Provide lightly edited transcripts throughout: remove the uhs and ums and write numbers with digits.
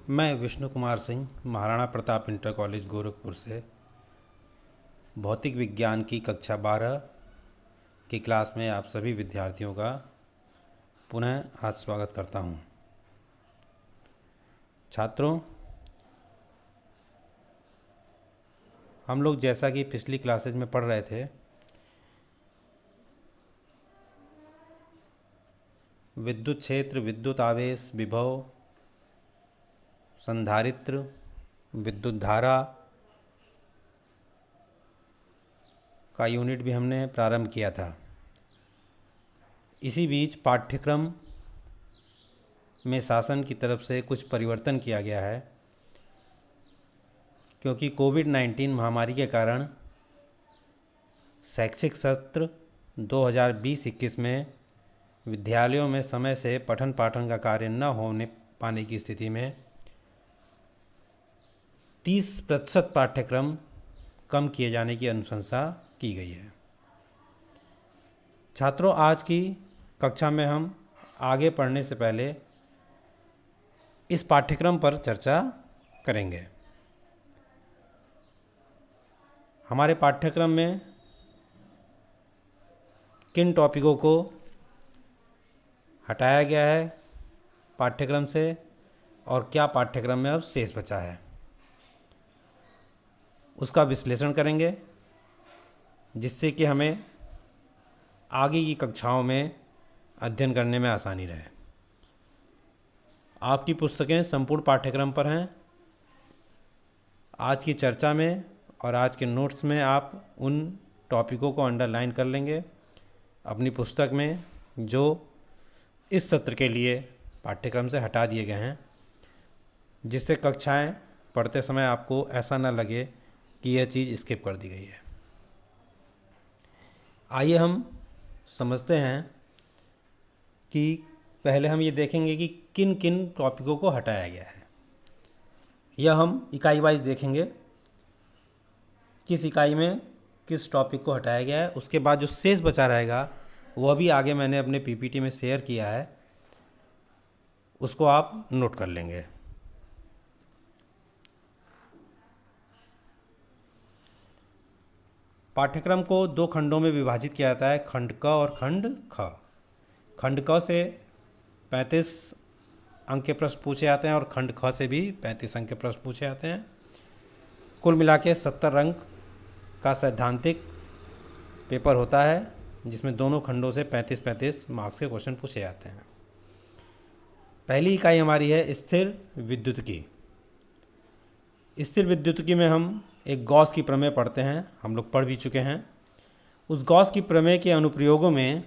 मैं Vishnu Kumar Singh Maharana Pratap inter college Gorakhpur से भौतिक विज्ञान की कक्षा 12 की क्लास में आप सभी विद्यार्थियों का पुनः आज स्वागत करता हूं। छात्रों, हम लोग जैसा कि पिछली क्लासेज में पढ़ रहे थे, विद्युत क्षेत्र, विद्युत आवेश, विभव, संधारित्र, विद्युत धारा का यूनिट भी हमने प्रारंभ किया था। इसी बीच पाठ्यक्रम में शासन की तरफ से कुछ परिवर्तन किया गया है, क्योंकि कोविड-19 महामारी के कारण शैक्षिक सत्र 2020-21 में विद्यालयों में समय से पठन पाठन का कार्य न होने पाने की स्थिति में 30% पाठ्यक्रम कम किए जाने की अनुशंसा की गई है। छात्रों, आज की कक्षा में हम आगे पढ़ने से पहले इस पाठ्यक्रम पर चर्चा करेंगे। हमारे पाठ्यक्रम में किन टॉपिकों को हटाया गया है पाठ्यक्रम से और क्या पाठ्यक्रम में अब शेष बचा है, उसका विश्लेषण करेंगे, जिससे कि हमें आगे की कक्षाओं में अध्ययन करने में आसानी रहे। आपकी पुस्तकें संपूर्ण पाठ्यक्रम पर हैं। आज की चर्चा में और आज के नोट्स में आप उन टॉपिकों को अंडरलाइन कर लेंगे अपनी पुस्तक में, जो इस सत्र के लिए पाठ्यक्रम से हटा दिए गए हैं, जिससे कक्षाएं पढ़ते समय आपको ऐसा न लगे कि यह चीज़ स्किप कर दी गई है। आइए हम समझते हैं कि पहले हम ये देखेंगे कि किन किन टॉपिकों को हटाया गया है। यह हम इकाई वाइज देखेंगे, किस इकाई में किस टॉपिक को हटाया गया है। उसके बाद जो शेष बचा रहेगा वह भी आगे मैंने अपने पीपीटी में शेयर किया है, उसको आप नोट कर लेंगे। पाठ्यक्रम को 2 खंडों में विभाजित किया जाता है, खंड क और खंड ख। खंड क से 35 अंक के प्रश्न पूछे जाते हैं और खंड ख से भी 35 अंक के प्रश्न पूछे जाते हैं। कुल मिला के 70 अंक का सैद्धांतिक पेपर होता है, जिसमें दोनों खंडों से 35-35 मार्क्स के क्वेश्चन पूछे जाते हैं। पहली इकाई हमारी है स्थिर विद्युतिकी। स्थिर विद्युतिकी में हम एक गॉस की प्रमेय पढ़ते हैं, हम लोग पढ़ भी चुके हैं। उस गॉस की प्रमेय के अनुप्रयोगों में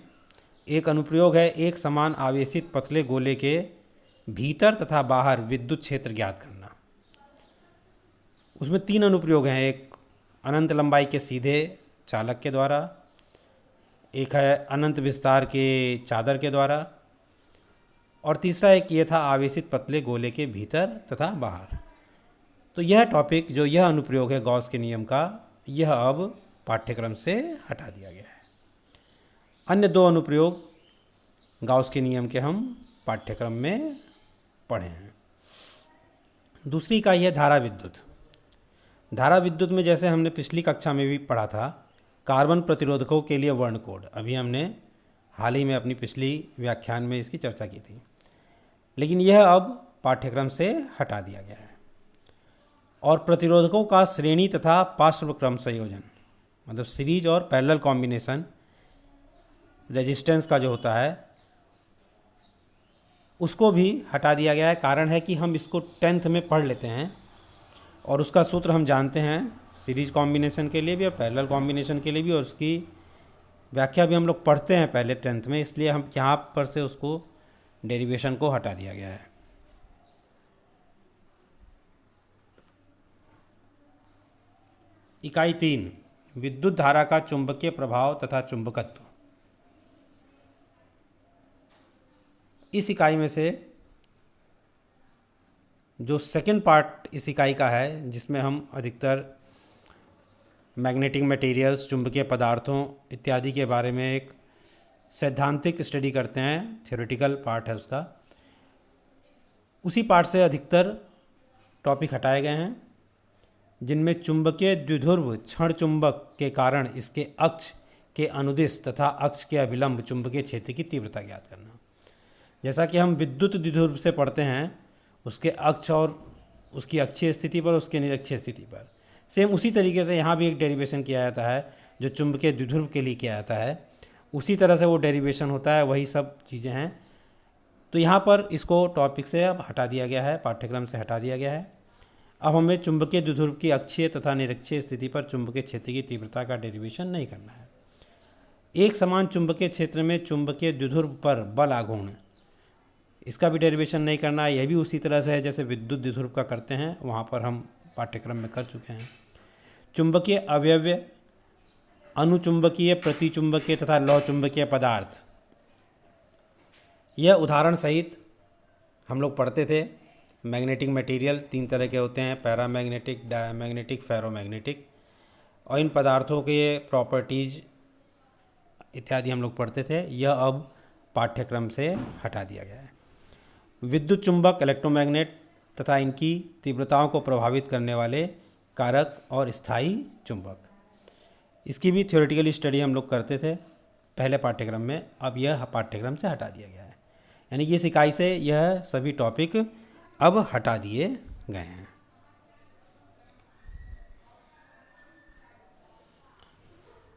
एक अनुप्रयोग है एक समान आवेशित पतले गोले के भीतर तथा बाहर विद्युत क्षेत्र ज्ञात करना। उसमें 3 अनुप्रयोग हैं, एक अनंत लंबाई के सीधे चालक के द्वारा, एक है अनंत विस्तार के चादर के द्वारा, और तीसरा एक ये था आवेशित पतले गोले के भीतर तथा बाहर। तो यह टॉपिक, जो यह अनुप्रयोग है गॉस के नियम का, यह अब पाठ्यक्रम से हटा दिया गया है। अन्य 2 अनुप्रयोग गॉस के नियम के हम पाठ्यक्रम में पढ़े हैं। दूसरी इकाई है धारा विद्युत। धारा विद्युत में जैसे हमने पिछली कक्षा में भी पढ़ा था, कार्बन प्रतिरोधकों के लिए वर्ण कोड, अभी हमने हाल ही में अपनी पिछली व्याख्यान में इसकी चर्चा की थी, लेकिन यह अब पाठ्यक्रम से हटा दिया गया है। और प्रतिरोधकों का श्रेणी तथा पार्श्व क्रम संयोजन, मतलब सीरीज और पैरेलल कॉम्बिनेशन रेजिस्टेंस का जो होता है, उसको भी हटा दिया गया है। कारण है कि हम इसको 10th में पढ़ लेते हैं और उसका सूत्र हम जानते हैं, सीरीज कॉम्बिनेशन के लिए भी और पैरेलल कॉम्बिनेशन के लिए भी, और उसकी व्याख्या भी हम लोग पढ़ते हैं पहले 10th में, इसलिए हम यहाँ पर से उसको डेरिवेशन को हटा दिया गया है। इकाई 3 विद्युत धारा का चुंबकीय प्रभाव तथा चुंबकत्व। इस इकाई में से जो सेकंड पार्ट इस इकाई का है, जिसमें हम अधिकतर मैग्नेटिक मटेरियल्स, चुंबकीय पदार्थों इत्यादि के बारे में एक सैद्धांतिक स्टडी करते हैं, थ्योरेटिकल पार्ट है उसका, उसी पार्ट से अधिकतर टॉपिक हटाए गए हैं जिनमें चुंबकीय द्विध्रुव क्षण चुंबक के कारण इसके अक्ष के अनुदिश तथा अक्ष के अभिलंब चुंबकीय क्षेत्र की तीव्रता ज्ञात करना। जैसा कि हम विद्युत द्विध्रुव से पढ़ते हैं, उसके अक्ष और उसकी अक्षीय स्थिति पर, उसके निरक्षीय स्थिति पर, सेम उसी तरीके से यहाँ भी एक डेरिवेशन किया जाता है जो चुंबकीय द्विध्रुव के लिए किया जाता है। उसी तरह से वो डेरिवेशन होता है, वही सब चीज़ें हैं। तो यहाँ पर इसको टॉपिक से अब हटा दिया गया है, पाठ्यक्रम से हटा दिया गया है। अब हमें चुंबकीय द्विध्रुव की अक्षीय तथा निरक्षीय स्थिति पर चुंबकीय क्षेत्र की तीव्रता का डेरिवेशन नहीं करना है। एक समान चुंबकीय क्षेत्र में चुंबकीय द्विध्रुव पर बल आघूर्ण, इसका भी डेरिवेशन नहीं करना है। यह भी उसी तरह से है जैसे विद्युत द्विध्रुव का करते हैं, वहाँ पर हम पाठ्यक्रम में कर चुके हैं। चुंबकीय अवयव, अनुचुंबकीय, प्रतिचुंबकीय तथा लौह चुंबकीय पदार्थ, यह उदाहरण सहित हम लोग पढ़ते थे। मैग्नेटिक मटेरियल 3 तरह के होते हैं, पैरामैग्नेटिक, डायमैग्नेटिक, फेरोमैग्नेटिक, और इन पदार्थों के प्रॉपर्टीज इत्यादि हम लोग पढ़ते थे। यह अब पाठ्यक्रम से हटा दिया गया है। विद्युत चुंबक, इलेक्ट्रोमैग्नेट तथा इनकी तीव्रताओं को प्रभावित करने वाले कारक और स्थायी चुंबक, इसकी भी थ्योरेटिकली स्टडी हम लोग करते थे पहले पाठ्यक्रम में। अब यह पाठ्यक्रम से हटा दिया गया है, यानी इस इकाई से यह सभी टॉपिक अब हटा दिए गए हैं।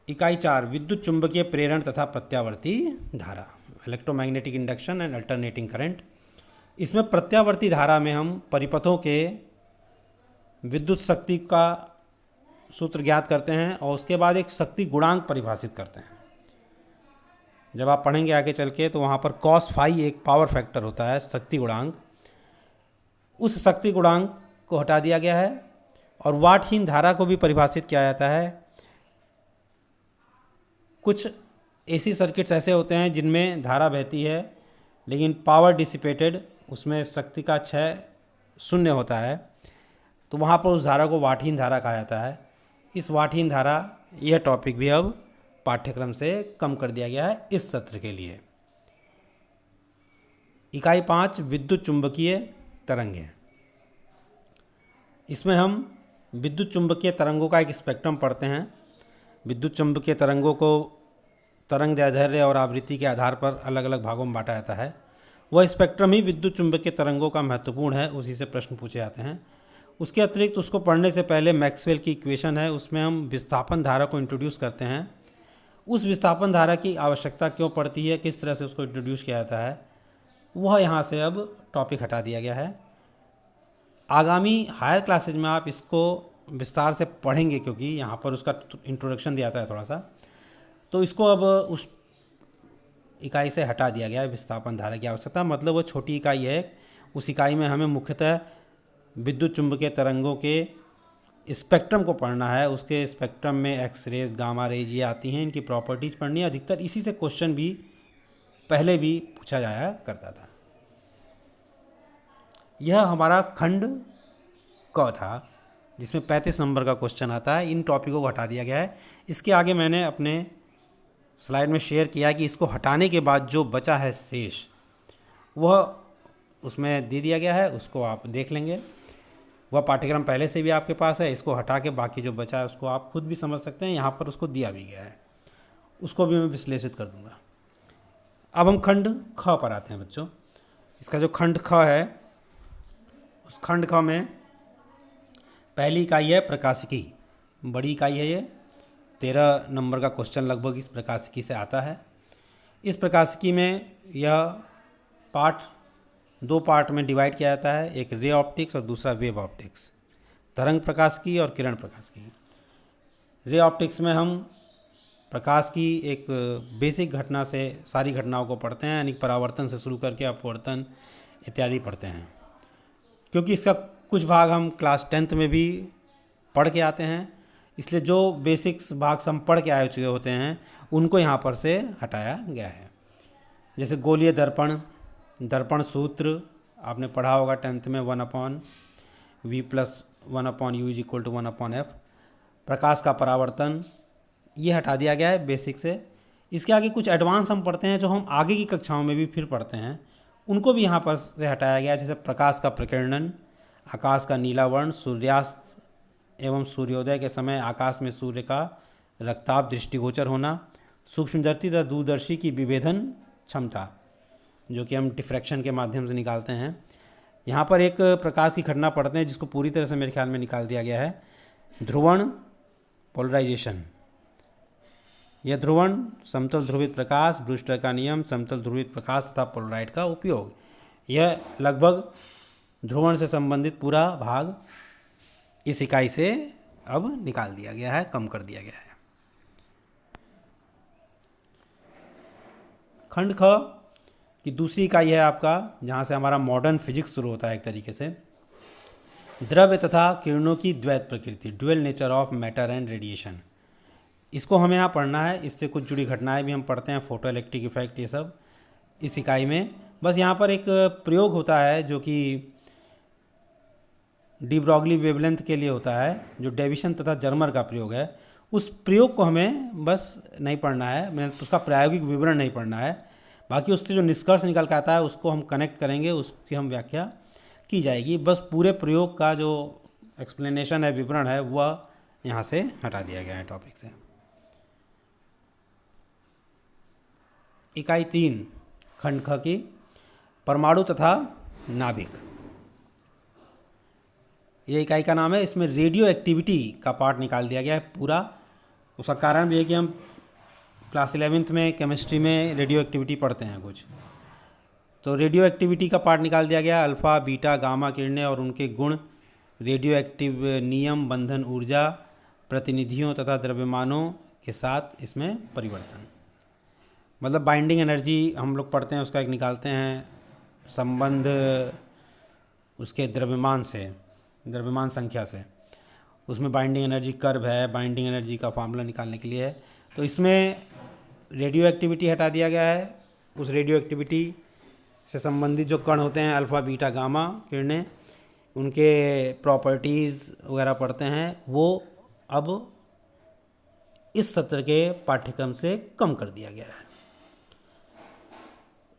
इकाई 4, विद्युत चुंबकीय प्रेरण तथा प्रत्यावर्ती धारा, electromagnetic induction and alternating current. इसमें प्रत्यावर्ती धारा में हम परिपथों के विद्युत शक्ति का सूत्र ज्ञात करते हैं और उसके बाद एक शक्ति गुणांक परिभाषित करते हैं। जब आप पढ़ेंगे आगे चल के तो वहाँ पर cos फाई एक पावर फैक्टर होता है, शक्ति गुणांक। उस शक्ति गुणांक को हटा दिया गया है और वाटहीन धारा को भी परिभाषित किया जाता है। कुछ एसी सर्किट्स ऐसे होते हैं जिनमें धारा बहती है लेकिन पावर डिसिपेटेड, उसमें शक्ति का क्षय शून्य होता है, तो वहाँ पर उस धारा को वाटहीन धारा कहा जाता है। इस वाटहीन धारा, यह टॉपिक भी अब पाठ्यक्रम से कम कर दिया गया है इस सत्र के लिए। इकाई 5, विद्युत चुंबकीय तरंगें। इसमें हम विद्युत चुंबकीय तरंगों का एक स्पेक्ट्रम पढ़ते हैं। विद्युत चुंबकीय तरंगों को तरंग दैर्ध्य और आवृत्ति के आधार पर अलग अलग भागों में बांटा जाता है। वह स्पेक्ट्रम ही विद्युत चुंबकीय तरंगों का महत्वपूर्ण है, उसी से प्रश्न पूछे जाते हैं। उसके अतिरिक्त उसको पढ़ने से पहले मैक्सवेल की इक्वेशन है, उसमें हम विस्थापन धारा को इंट्रोड्यूस करते हैं। उस विस्थापन धारा की आवश्यकता क्यों पड़ती है, किस तरह से उसको इंट्रोड्यूस किया जाता है, वह यहाँ से अब टॉपिक हटा दिया गया है। आगामी हायर क्लासेज में आप इसको विस्तार से पढ़ेंगे क्योंकि यहाँ पर उसका इंट्रोडक्शन दिया था थोड़ा सा, तो इसको अब उस इकाई से हटा दिया गया है। विस्थापन धारा की आवश्यकता मतलब वो छोटी इकाई है, उस इकाई में हमें मुख्यतः विद्युत चुंबकीय तरंगों के स्पेक्ट्रम को पढ़ना है। उसके स्पेक्ट्रम में एक्स रेज, गामा रेज ये आती हैं, इनकी प्रॉपर्टीज पढ़नी है। अधिकतर इसी से क्वेश्चन भी पहले भी पूछा जाया करता था। यह हमारा खंड क था जिसमें 35 नंबर का क्वेश्चन आता है। इन टॉपिकों को हटा दिया गया है। इसके आगे मैंने अपने स्लाइड में शेयर किया कि इसको हटाने के बाद जो बचा है शेष, वह उसमें दे दिया गया है, उसको आप देख लेंगे। वह पाठ्यक्रम पहले से भी आपके पास है। इसको हटा के बाकी जो बचा है उसको आप खुद भी समझ सकते हैं, यहाँ पर उसको दिया भी गया है, उसको भी मैं विश्लेषित कर दूंगा। अब हम खंड ख पर आते हैं बच्चों। इसका जो खंड ख है, उस खंड ख में पहली इकाई है प्रकाशिकी, बड़ी इकाई है ये। 13 नंबर का क्वेश्चन लगभग इस प्रकाशिकी से आता है। इस प्रकाशिकी में यह पार्ट 2 पार्ट में डिवाइड किया जाता है, एक रे ऑप्टिक्स और दूसरा वेव ऑप्टिक्स, तरंग प्रकाशिकी और किरण प्रकाशिकी। रे ऑप्टिक्स में हम प्रकाश की एक बेसिक घटना से सारी घटनाओं को पढ़ते हैं, यानी परावर्तन से शुरू करके अपवर्तन इत्यादि पढ़ते हैं। क्योंकि इसका कुछ भाग हम क्लास 10th में भी पढ़ के आते हैं, इसलिए जो बेसिक्स भाग हम पढ़ के आए चुके होते हैं उनको यहाँ पर से हटाया गया है। जैसे गोलीय दर्पण, दर्पण सूत्र आपने पढ़ा होगा 10th में, 1/v + 1/u = 1/f। प्रकाश का परावर्तन, ये हटा दिया गया है बेसिक से। इसके आगे कुछ एडवांस हम पढ़ते हैं जो हम आगे की कक्षाओं में भी फिर पढ़ते हैं, उनको भी यहाँ पर से हटाया गया है। जैसे प्रकाश का प्रकीर्णन, आकाश का नीला वर्ण, सूर्यास्त एवं सूर्योदय के समय आकाश में सूर्य का रक्ताभ दृष्टिगोचर होना, सूक्ष्मदर्शी तथा दूरदर्शी की विभेदन क्षमता, जो कि हम डिफ्रैक्शन के माध्यम से निकालते हैं। यहाँ पर एक प्रकाश की घटना पढ़ते हैं जिसको पूरी तरह से मेरे ख्याल में निकाल दिया गया है, ध्रुवण पोलराइजेशन। यह ध्रुवण, समतल ध्रुवित प्रकाश, ब्रूस्टर का नियम, समतल ध्रुवित प्रकाश तथा पोलराइड का उपयोग, यह लगभग ध्रुवण से संबंधित पूरा भाग इस इकाई से अब निकाल दिया गया है, कम कर दिया गया है। खंड ख की दूसरी इकाई है आपका, जहाँ से हमारा मॉडर्न फिजिक्स शुरू होता है एक तरीके से, द्रव्य तथा किरणों की द्वैत प्रकृति, dual nature of matter and radiation. इसको हमें यहाँ पढ़ना है, इससे कुछ जुड़ी घटनाएं भी हम पढ़ते हैं, फोटो इलेक्ट्रिक इफेक्ट, ये सब इस इकाई में। बस यहाँ पर एक प्रयोग होता है जो कि डी ब्रॉगली वेवलेंथ के लिए होता है, जो डेविसन तथा जर्मर का प्रयोग है। उस प्रयोग को हमें बस नहीं पढ़ना है, मैंने उसका प्रायोगिक विवरण नहीं पढ़ना है, बाकी उससे जो निष्कर्ष निकल के आता है उसको हम कनेक्ट करेंगे, उसकी हम व्याख्या की जाएगी। बस पूरे प्रयोग का जो एक्सप्लेनेशन है, विवरण है, वह यहाँ से हटा दिया गया है टॉपिक से। इकाई 3 खंड ख की, परमाणु तथा नाभिक। ये इकाई का नाम है। इसमें रेडियो एक्टिविटी का पार्ट निकाल दिया गया है पूरा। उसका कारण भी है कि हम क्लास 11th में केमिस्ट्री में रेडियो एक्टिविटी पढ़ते हैं कुछ, तो रेडियो एक्टिविटी का पार्ट निकाल दिया गया। अल्फ़ा, बीटा, गामा किरणें और उनके गुण, रेडियो एक्टिव नियम, बंधन ऊर्जा, प्रतिनिधियों तथा द्रव्यमानों के साथ इसमें परिवर्तन, मतलब बाइंडिंग एनर्जी हम लोग पढ़ते हैं, उसका एक निकालते हैं संबंध उसके द्रव्यमान से, द्रव्यमान संख्या से। उसमें बाइंडिंग एनर्जी कर्व है, बाइंडिंग एनर्जी का फार्मूला निकालने के लिए है। तो इसमें रेडियो एक्टिविटी हटा दिया गया है। उस रेडियो एक्टिविटी से संबंधित जो कण होते हैं, अल्फ़ा, बीटा, गामा किरणें, उनके प्रॉपर्टीज़ वगैरह पढ़ते हैं, वो अब इस सत्र के पाठ्यक्रम से कम कर दिया गया है।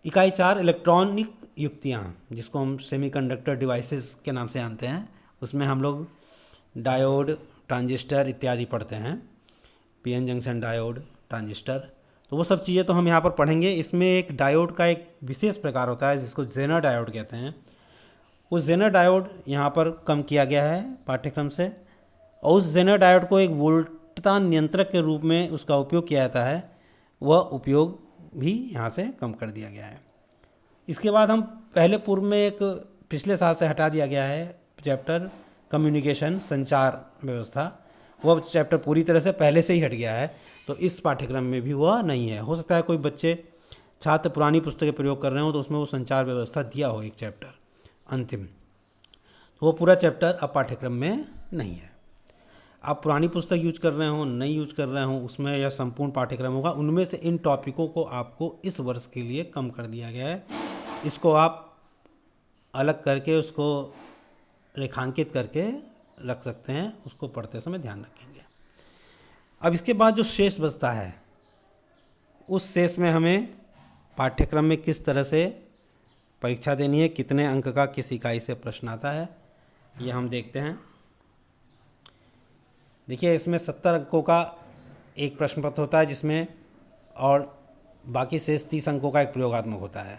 इकाई 4 इलेक्ट्रॉनिक युक्तियाँ, जिसको हम सेमीकंडक्टर डिवाइसेस के नाम से जानते हैं, उसमें हम लोग डायोड, ट्रांजिस्टर इत्यादि पढ़ते हैं, पीएन जंक्शन डायोड, ट्रांजिस्टर, तो वो सब चीज़ें तो हम यहाँ पर पढ़ेंगे। इसमें एक डायोड का एक विशेष प्रकार होता है जिसको जेनर डायोड कहते हैं। उस जेनर डायोड यहाँ पर कम किया गया है पाठ्यक्रम से, और उस जेनर डायोड को एक वोल्टता नियंत्रक के रूप में उसका उपयोग किया जाता है, वह उपयोग भी यहाँ से कम कर दिया गया है। इसके बाद हम पहले पूर्व में एक पिछले साल से हटा दिया गया है चैप्टर कम्युनिकेशन, संचार व्यवस्था, वह चैप्टर पूरी तरह से पहले से ही हट गया है, तो इस पाठ्यक्रम में भी वह नहीं है। हो सकता है कोई बच्चे छात्र पुरानी पुस्तकें प्रयोग कर रहे हो तो उसमें वो संचार व्यवस्था दिया हो एक चैप्टर अंतिम, तो वो पूरा चैप्टर अब पाठ्यक्रम में नहीं है। आप पुरानी पुस्तक यूज कर रहे हो, नहीं यूज कर रहे हो, उसमें यह संपूर्ण पाठ्यक्रम होगा। उनमें से इन टॉपिकों को आपको इस वर्ष के लिए कम कर दिया गया है। इसको आप अलग करके उसको रेखांकित करके रख सकते हैं, उसको पढ़ते समय ध्यान रखेंगे। अब इसके बाद जो शेष बचता है, उस शेष में हमें पाठ्यक्रम में किस तरह से परीक्षा देनी है, कितने अंक का किस इकाई से प्रश्न आता है, ये हम देखते हैं। देखिए, इसमें 70 अंकों का एक प्रश्न पत्र होता है जिसमें, और बाकी शेष 30 अंकों का एक प्रयोगात्मक होता है।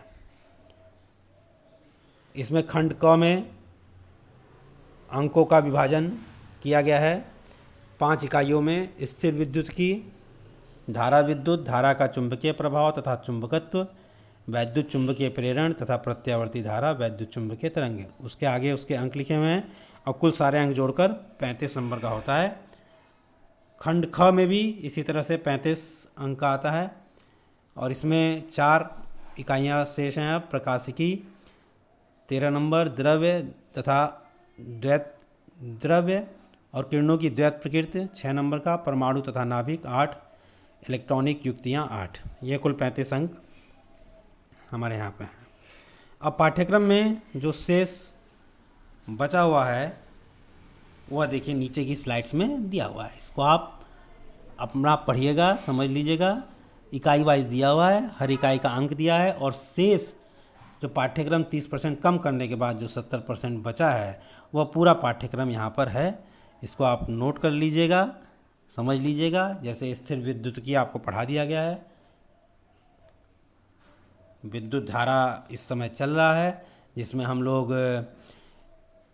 इसमें खंड क में अंकों का विभाजन किया गया है 5 इकाइयों में। स्थिर विद्युत की धारा विद्युत, धारा का चुंबकीय प्रभाव तथा चुंबकत्व, वैद्युत चुंबकीय प्रेरण तथा प्रत्यावर्ती धारा, वैद्युत चुंबकीय तरंगे, उसके आगे उसके अंक लिखे हुए हैं, और कुल सारे अंक जोड़कर 35 नंबर का होता है। खंड ख में भी इसी तरह से 35 अंक का आता है, और इसमें 4 इकाइयाँ शेष हैं। प्रकाशिकी 13 नंबर, द्रव्य तथा द्वैत, द्रव्य और किरणों की द्वैत प्रकृति 6 नंबर का, परमाणु तथा नाभिक 8, इलेक्ट्रॉनिक युक्तियाँ 8, ये कुल 35 अंक हमारे यहाँ पे हैं। अब पाठ्यक्रम में जो शेष बचा हुआ है वह देखिए नीचे की स्लाइड्स में दिया हुआ है। इसको आप अपना पढ़िएगा, समझ लीजिएगा। इकाई वाइज दिया हुआ है, हर इकाई का अंक दिया है, और शेष जो पाठ्यक्रम 30% कम करने के बाद जो 70% बचा है वह पूरा पाठ्यक्रम यहाँ पर है। इसको आप नोट कर लीजिएगा, समझ लीजिएगा। जैसे स्थिर विद्युत की आपको पढ़ा दिया गया है, विद्युत धारा इस समय चल रहा है जिसमें हम लोग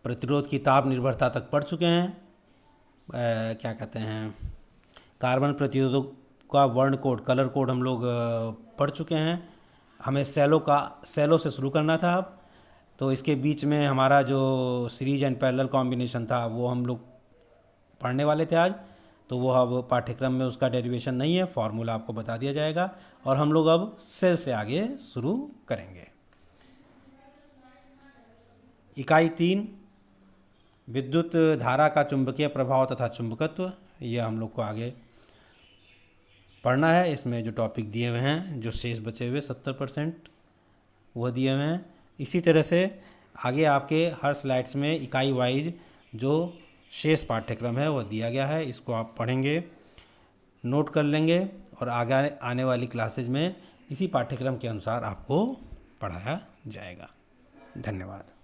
प्रतिरोध की ताप निर्भरता तक पढ़ चुके हैं। क्या कहते हैं, कार्बन प्रतिरोधों का वर्ण कोड, कलर कोड हम लोग पढ़ चुके हैं। हमें सेलों से शुरू करना था अब, तो इसके बीच में हमारा जो सीरीज एंड पैरेलल कॉम्बिनेशन था वो हम लोग पढ़ने वाले थे आज। तो वो अब पाठ्यक्रम में उसका डेरिवेशन नहीं है, फॉर्मूला आपको बता दिया जाएगा और हम लोग अब सेल से आगे शुरू करेंगे। इकाई 3, विद्युत धारा का चुंबकीय प्रभाव तथा चुंबकत्व, ये हम लोग को आगे पढ़ना है। इसमें जो टॉपिक दिए हुए हैं, जो शेष बचे हुए 70% वह दिए हुए हैं। इसी तरह से आगे आपके हर स्लाइड्स में इकाई वाइज जो शेष पाठ्यक्रम है वह दिया गया है। इसको आप पढ़ेंगे, नोट कर लेंगे और आगे आने वाली क्लासेज में इसी पाठ्यक्रम के अनुसार आपको पढ़ाया जाएगा। धन्यवाद।